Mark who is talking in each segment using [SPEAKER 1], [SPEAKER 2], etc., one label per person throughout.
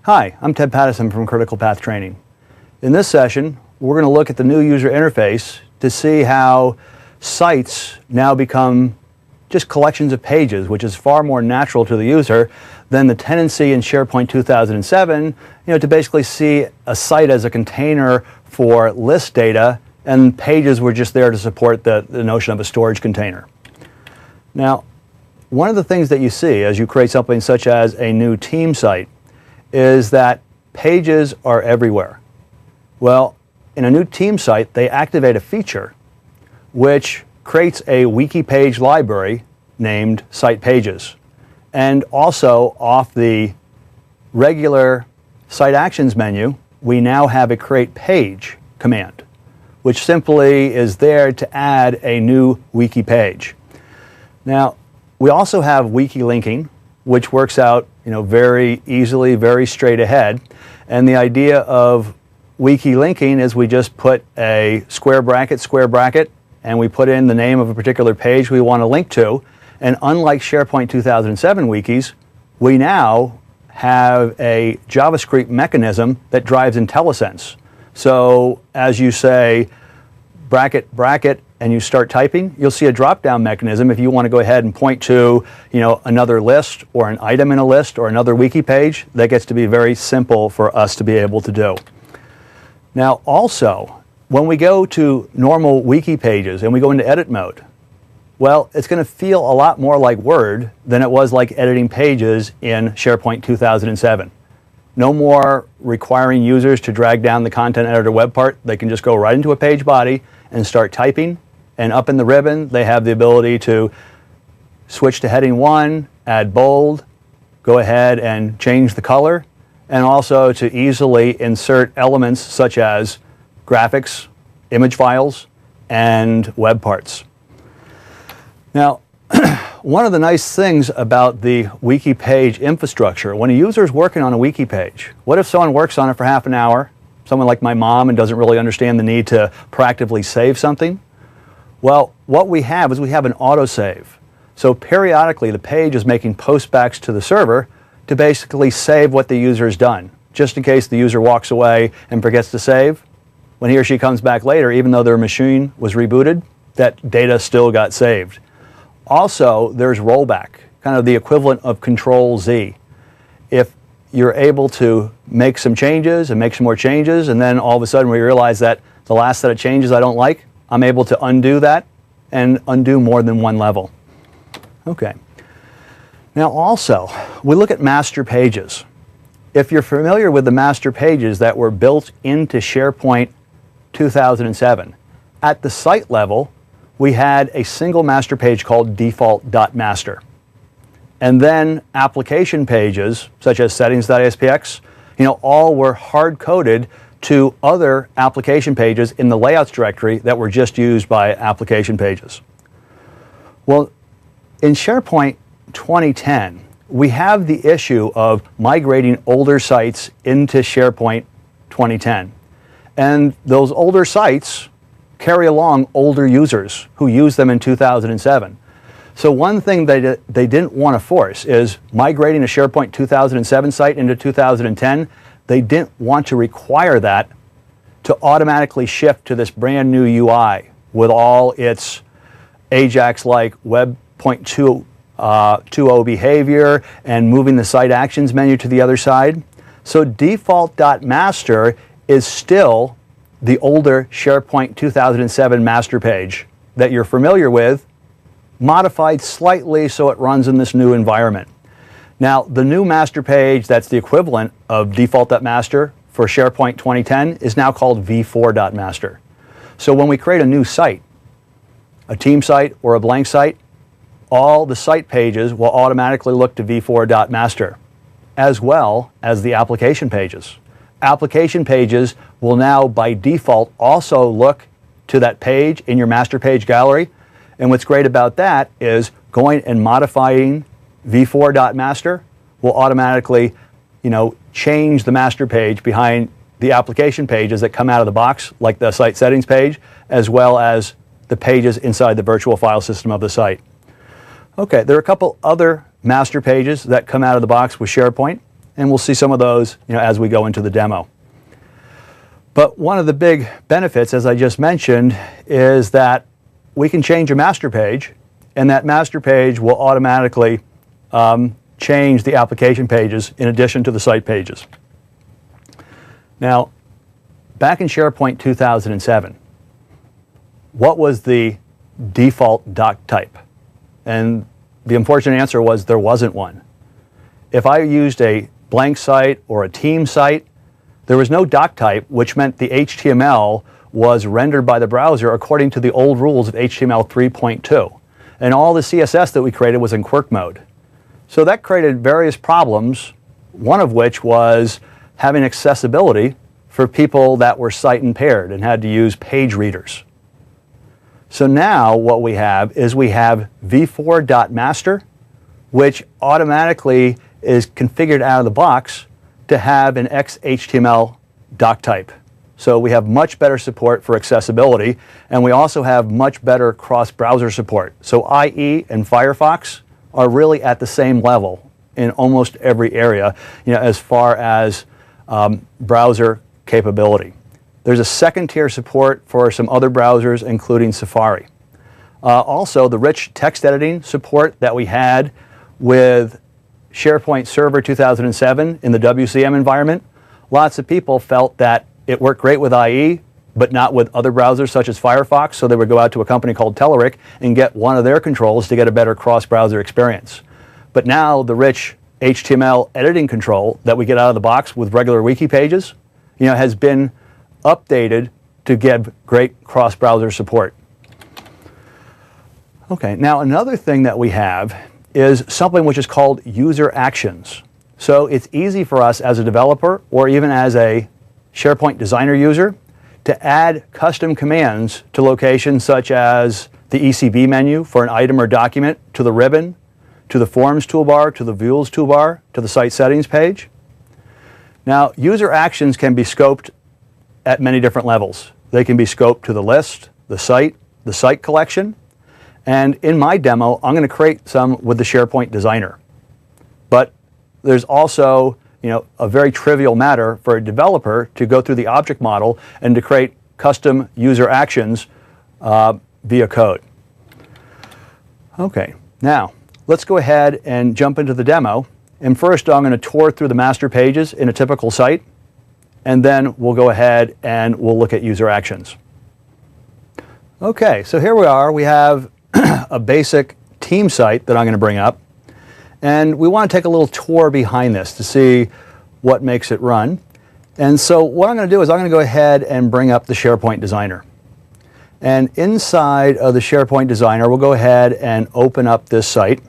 [SPEAKER 1] Hi, I'm Ted Pattison from Critical Path Training. In this session, we're going to look at the new user interface to see how sites now become just collections of pages, which is far more natural to the user than the tendency in SharePoint 2007, to basically see a site as a container for list data, and pages were just there to support the notion of a storage container. Now, one of the things that you see as you create something such as a new team site is that pages are everywhere. Well, in a new team site, they activate a feature which creates a wiki page library named Site Pages. And also off the regular Site Actions menu, we now have a Create Page command, which simply is there to add a new wiki page. Now, we also have wiki linking, which works out very easily, very straight ahead. And the idea of wiki linking is we just put a square bracket, and we put in the name of a particular page we want to link to. And unlike SharePoint 2007 wikis, we now have a JavaScript mechanism that drives IntelliSense. So as you say bracket, and you start typing, you'll see a drop-down mechanism if you want to go ahead and point to another list or an item in a list or another wiki page. That gets to be very simple for us to be able to do. Now also, when we go to normal wiki pages and we go into edit mode, well, it's going to feel a lot more like Word than it was like editing pages in SharePoint 2007. No more requiring users to drag down the content editor web part. They can just go right into a page body and start typing. And up in the ribbon, they have the ability to switch to heading 1, add bold, go ahead and change the color, and also to easily insert elements such as graphics, image files, and web parts. Now, one of the nice things about the wiki page infrastructure, when a user is working on a wiki page, what if someone works on it for half an hour, someone like my mom, and doesn't really understand the need to proactively save something? Well, what we have is we have an autosave. So periodically, the page is making postbacks to the server to basically save what the user has done, just in case the user walks away and forgets to save. When he or she comes back later, even though their machine was rebooted, that data still got saved. Also, there's rollback, kind of the equivalent of Control-Z. If you're able to make some changes and make some more changes, and then all of a sudden we realize that the last set of changes I don't like, I'm able to undo that and undo more than one level. Okay. Now also, we look at master pages. If you're familiar with the master pages that were built into SharePoint 2007, at the site level, we had a single master page called default.master. And then application pages, such as settings.aspx, all were hard-coded to other application pages in the layouts directory that were just used by application pages. Well, in SharePoint 2010, we have the issue of migrating older sites into SharePoint 2010. And those older sites carry along older users who used them in 2007. So one thing they didn't want to force is migrating a SharePoint 2007 site into 2010. They didn't want to require that to automatically shift to this brand new UI with all its Ajax-like Web 2.20 behavior and moving the Site Actions menu to the other side. So default.master is still the older SharePoint 2007 master page that you're familiar with, modified slightly so it runs in this new environment. Now, the new master page that's the equivalent of default.master for SharePoint 2010 is now called v4.master. So when we create a new site, a team site or a blank site, all the site pages will automatically look to v4.master, as well as the application pages. Application pages will now, by default, also look to that page in your master page gallery. And what's great about that is going and modifying v4.master will automatically, change the master page behind the application pages that come out of the box, like the site settings page, as well as the pages inside the virtual file system of the site. Okay, there are a couple other master pages that come out of the box with SharePoint. and we'll see some of those as we go into the demo. But one of the big benefits, as I just mentioned, is that we can change a master page, and that master page will automatically change the application pages in addition to the site pages. Now, back in SharePoint 2007, what was the default doc type? And the unfortunate answer was there wasn't one. If I used a blank site or a team site, there was no doc type, which meant the HTML was rendered by the browser according to the old rules of HTML 3.2. And all the CSS that we created was in quirk mode. So that created various problems, one of which was having accessibility for people that were sight impaired and had to use page readers. So now what we have is we have v4.master, which automatically is configured out of the box to have an XHTML doc type. So we have much better support for accessibility, and we also have much better cross-browser support. So IE and Firefox are really at the same level in almost every area, as far as browser capability. There's a second-tier support for some other browsers, including Safari. Also, the rich text editing support that we had with SharePoint Server 2007 in the WCM environment, lots of people felt that it worked great with IE, but not with other browsers such as Firefox, so they would go out to a company called Telerik and get one of their controls to get a better cross-browser experience. But now the rich HTML editing control that we get out of the box with regular wiki pages, has been updated to give great cross-browser support. Okay, now another thing that we have is something which is called user actions. So it's easy for us as a developer or even as a SharePoint designer user to add custom commands to locations such as the ECB menu for an item or document, to the ribbon, to the Forms toolbar, to the Views toolbar, to the Site Settings page. Now, user actions can be scoped at many different levels. They can be scoped to the list, the site collection, and in my demo, I'm going to create some with the SharePoint Designer. But there's also, a very trivial matter for a developer to go through the object model and to create custom user actions via code. Okay, now let's go ahead and jump into the demo. And first, I'm going to tour through the master pages in a typical site, and then we'll go ahead and we'll look at user actions. Okay, so here we are. We have a basic team site that I'm going to bring up, and we want to take a little tour behind this to see what makes it run. And so what I'm going to do is I'm going to go ahead and bring up the SharePoint Designer. And inside of the SharePoint Designer, we'll go ahead and open up this site.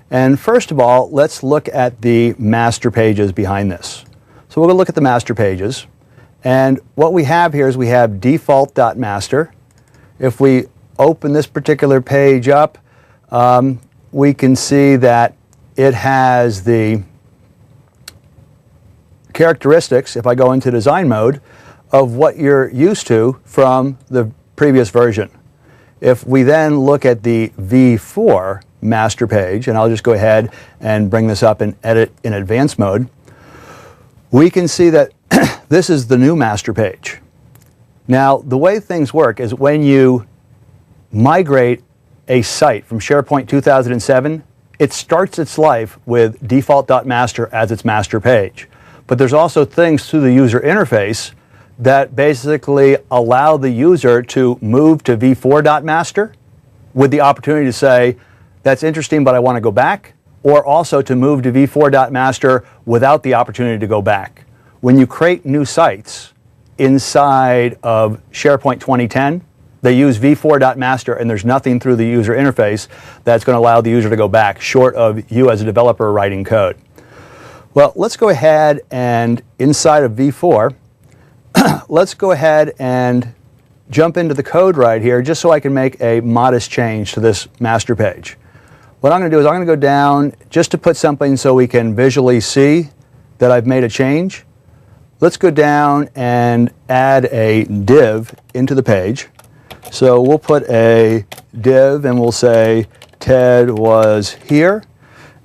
[SPEAKER 1] And first of all, let's look at the master pages behind this. So we're going to look at the master pages. And what we have here is we have default.master. If we open this particular page up, we can see that it has the characteristics, if I go into design mode, of what you're used to from the previous version. If we then look at the v4 master page, and I'll just go ahead and bring this up and edit in advanced mode, we can see that this is the new master page. Now, the way things work is when you migrate a site from SharePoint 2007, it starts its life with default.master as its master page. But there's also things through the user interface that basically allow the user to move to v4.master with the opportunity to say, that's interesting, but I want to go back, or also to move to v4.master without the opportunity to go back. When you create new sites inside of SharePoint 2010, they use v4.master, and there's nothing through the user interface that's going to allow the user to go back, short of you as a developer writing code. Well, let's go ahead and inside of v4, let's go ahead and jump into the code right here just so I can make a modest change to this master page. What I'm going to do is I'm going to go down just to put something so we can visually see that I've made a change. Let's go down and add a div into the page. So we'll put a div and we'll say Ted was here,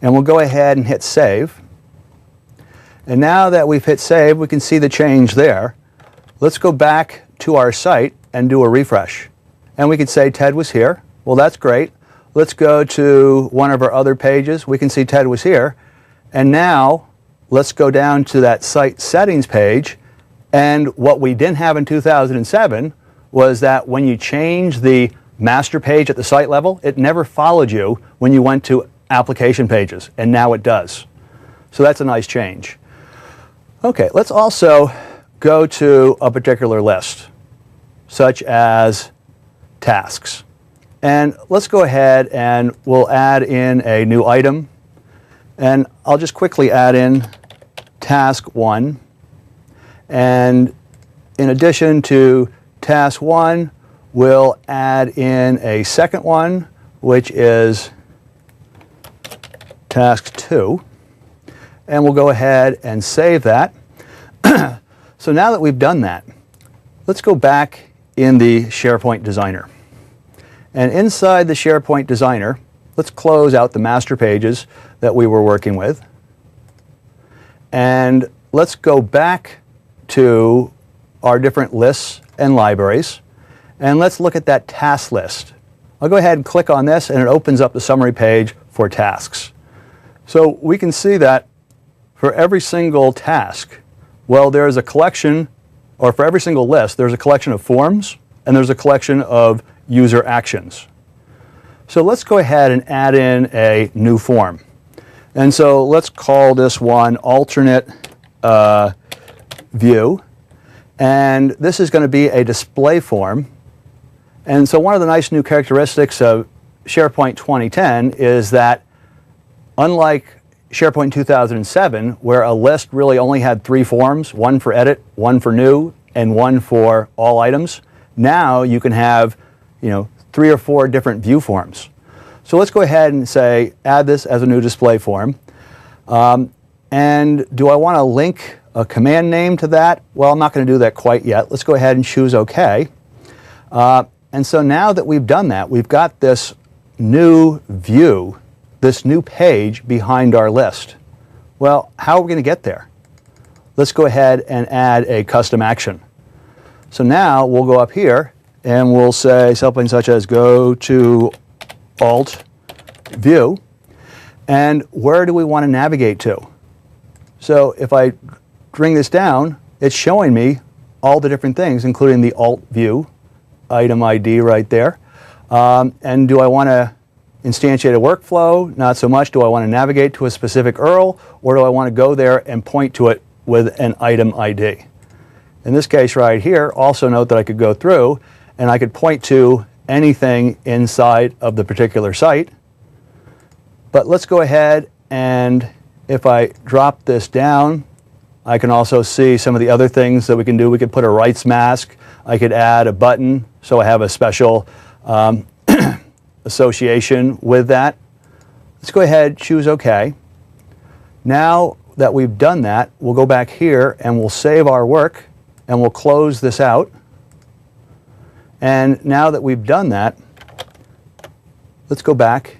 [SPEAKER 1] and we'll go ahead and hit save. And now that we've hit save, we can see the change there. Let's go back to our site and do a refresh. And we can say Ted was here. Well, that's great. Let's go to one of our other pages. We can see Ted was here. And now let's go down to that site settings page. And what we didn't have in 2007 was that when you change the master page at the site level, it never followed you when you went to application pages, and now it does. So that's a nice change. Okay, let's also go to a particular list, such as tasks. And let's go ahead and we'll add in a new item. And I'll just quickly add in task 1. And in addition to task 1, we'll add in a second one, which is task 2. And we'll go ahead and save that. So now that we've done that, let's go back in the SharePoint Designer. And inside the SharePoint Designer, let's close out the master pages that we were working with. And let's go back to our different lists and libraries. And let's look at that task list. I'll go ahead and click on this, and it opens up the summary page for tasks. So we can see that for every single task, well, there's a collection, or for every single list, there's a collection of forms, and there's a collection of user actions. So let's go ahead and add in a new form. And so let's call this one alternate view. And this is going to be a display form. And so one of the nice new characteristics of SharePoint 2010 is that unlike SharePoint 2007, where a list really only had 3 forms, one for edit, one for new, and one for all items, now you can have 3 or 4 different view forms. So let's go ahead and say add this as a new display form. And do I want to link a command name to that? Well, I'm not going to do that quite yet. Let's go ahead and choose OK. And so now that we've done that, we've got this new view, this new page behind our list. Well, how are we going to get there? Let's go ahead and add a custom action. So now we'll go up here and we'll say something such as go to Alt View. And where do we want to navigate to? So if I bring this down, it's showing me all the different things, including the Alt View item ID right there. And do I want to instantiate a workflow? Not so much. Do I want to navigate to a specific URL, or do I want to go there and point to it with an item ID? In this case right here, also note that I could go through and I could point to anything inside of the particular site. But let's go ahead, and if I drop this down, I can also see some of the other things that we can do. We could put a rights mask. I could add a button so I have a special association with that. Let's go ahead, choose OK. Now that we've done that, we'll go back here and we'll save our work and we'll close this out. And now that we've done that, let's go back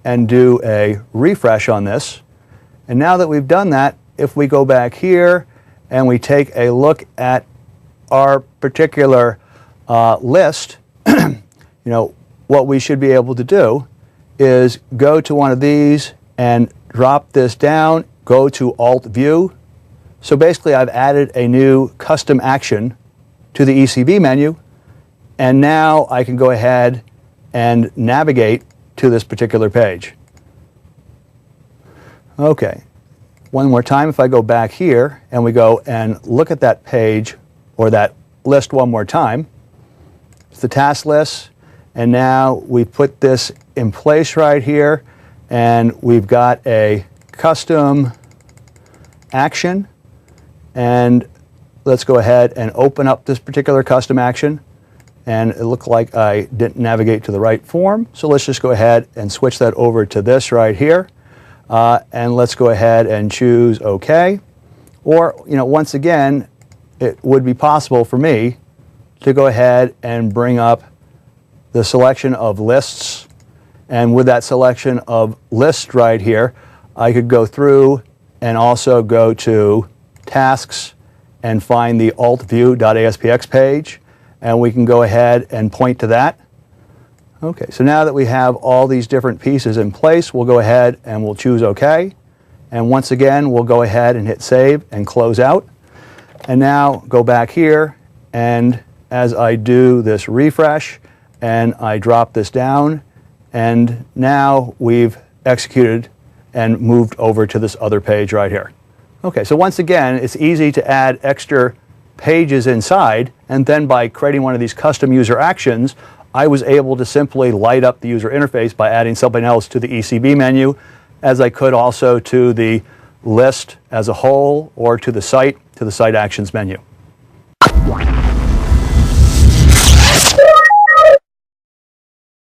[SPEAKER 1] and do a refresh on this. And now that we've done that, if we go back here and we take a look at our particular list, what we should be able to do is go to one of these and drop this down, go to Alt View. So basically I've added a new custom action to the ECB menu, and now I can go ahead and navigate to this particular page. Okay, one more time, if I go back here and we go and look at that page or that list one more time, it's the task list. And now we put this in place right here, and we've got a custom action. And let's go ahead and open up this particular custom action. And it looked like I didn't navigate to the right form. So let's just go ahead and switch that over to this right here. And let's go ahead and choose OK. Or, once again, it would be possible for me to go ahead and bring up the selection of lists, and with that selection of lists right here, I could go through and also go to Tasks and find the altview.aspx page, and we can go ahead and point to that. Okay, so now that we have all these different pieces in place, we'll go ahead and we'll choose OK. And once again, we'll go ahead and hit Save and close out. And now go back here, and as I do this refresh and I drop this down, and now we've executed and moved over to this other page right here. Okay, so once again, it's easy to add extra pages inside, and then by creating one of these custom user actions, I was able to simply light up the user interface by adding something else to the ECB menu, as I could also to the list as a whole or to the site actions menu.